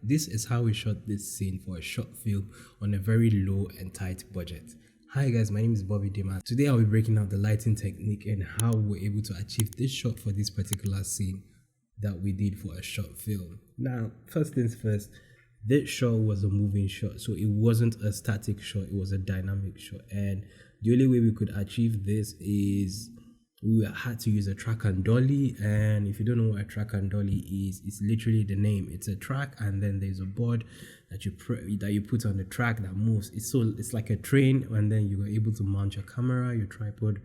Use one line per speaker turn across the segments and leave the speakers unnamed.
this is how we shot this scene for a short film on a very low and tight budget. Hi guys, my name is Bobby Dimas. Today I'll be breaking out the lighting technique and how we're able to achieve this shot for this particular scene that we did for a short film. Now, first things first, this shot was a moving shot, so it wasn't a static shot, it was a dynamic shot. And the only way we could achieve this is we had to use a track and dolly. And if you don't know what a track and dolly is, it's literally the name. It's a track and then there's a board that you put on the track that moves. It's like a train, and then you are able to mount your camera, your tripod,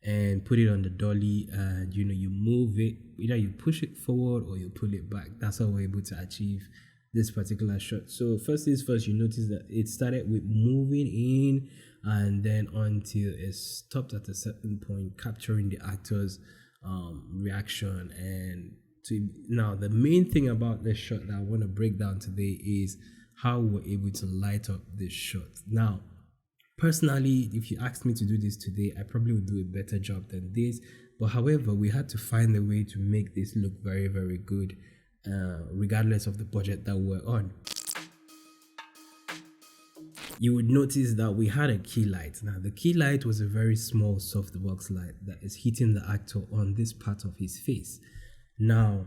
and put it on the dolly, and you move it. Either you push it forward or you pull it back. That's how we're able to achieve this particular shot. So first things first, you notice that it started with moving in and then until it stopped at a certain point, capturing the actor's reaction. And now the main thing about this shot that I want to break down today is how we're able to light up this shot. Now, personally, if you asked me to do this today, I probably would do a better job than this. But however, we had to find a way to make this look very, very good, regardless of the budget that we're on. You would notice that we had a key light. Now, the key light was a very small softbox light that is hitting the actor on this part of his face. Now,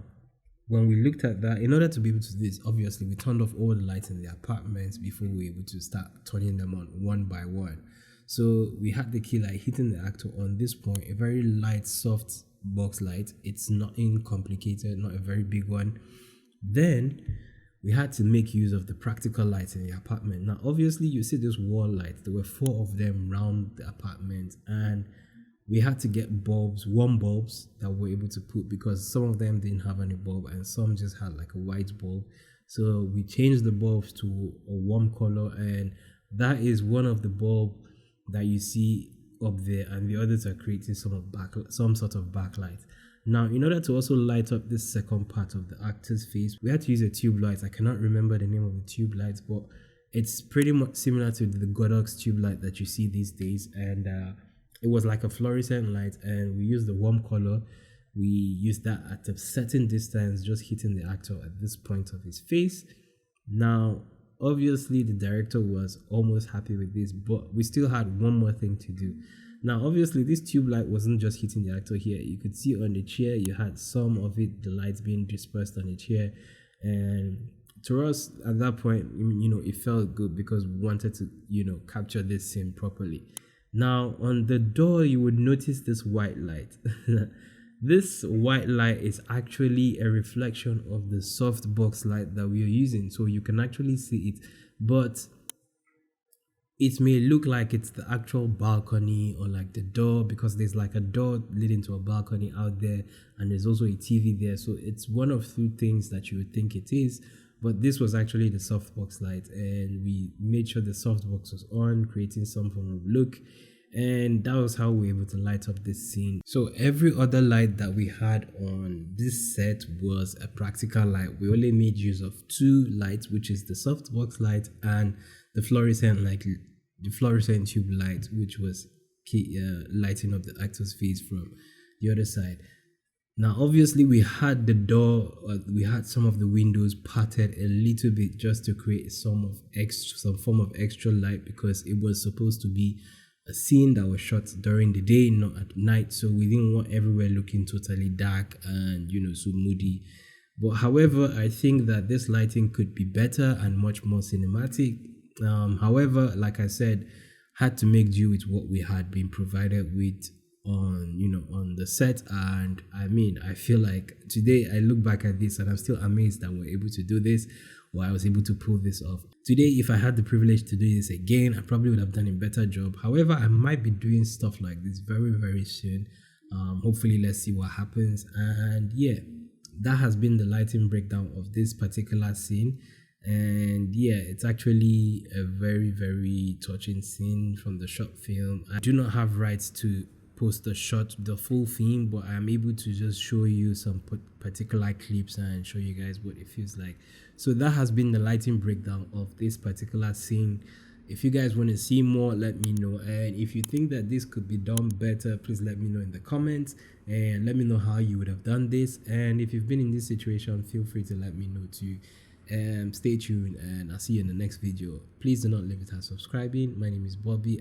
when we looked at that, in order to be able to do this, obviously, we turned off all the lights in the apartments before we were able to start turning them on one by one. So we had the key light hitting the actor on this point, a very light, soft box light. It's nothing complicated, not a very big one. Then we had to make use of the practical lights in the apartment. Now, obviously, you see those wall lights. There were 4 of them around the apartment, and we had to get bulbs, warm bulbs that we were able to put, because some of them didn't have any bulb and some just had like a white bulb. So we changed the bulbs to a warm color, and that is one of the bulb that you see up there, and the others are creating some sort of backlight. Now, in order to also light up this second part of the actor's face, we had to use a tube light. I cannot remember the name of the tube lights, but it's pretty much similar to the Godox tube light that you see these days. And it was like a fluorescent light, and we used the warm color. We used that at a certain distance, just hitting the actor at this point of his face. Now, obviously, the director was almost happy with this, but we still had one more thing to do. Now, obviously, this tube light wasn't just hitting the actor here. You could see on the chair, you had some of it, the lights being dispersed on the chair. And to us, at that point, it felt good because we wanted to, capture this scene properly. Now, on the door, you would notice this white light. This white light is actually a reflection of the soft box light that we are using. So you can actually see it, but it may look like it's the actual balcony or like the door, because there's like a door leading to a balcony out there, and there's also a TV there. So it's one of 2 things that you would think it is, but this was actually the softbox light, and we made sure the softbox was on, creating some form of look. And that was how we were able to light up this scene. So every other light that we had on this set was a practical light. We only made use of 2 lights, which is the softbox light and the fluorescent tube light, which was lighting up the actor's face from the other side. Now, obviously, we had the door, we had some of the windows parted a little bit just to create some form of extra light, because it was supposed to be a scene that was shot during the day, not at night. So we didn't want everywhere looking totally dark and so moody. But however, I think that this lighting could be better and much more cinematic. However, like I said, had to make do with what we had been provided with on the set. And I feel like today I look back at this and I'm still amazed that we're able to do this, or I was able to pull this off. Today, if I had the privilege to do this again, I probably would have done a better job. However, I might be doing stuff like this very, very soon. Hopefully, let's see what happens. And yeah, that has been the lighting breakdown of this particular scene. And yeah, it's actually a very, very touching scene from the short film. I do not have rights to post the full film, but I'm able to just show you some particular clips and show you guys what it feels like. So that has been the lighting breakdown of this particular scene. If you guys want to see more, let me know. And if you think that this could be done better, please let me know in the comments and let me know how you would have done this. And if you've been in this situation, feel free to let me know too. Stay tuned, and I'll see you in the next video. Please do not leave without subscribing. My name is Bobby.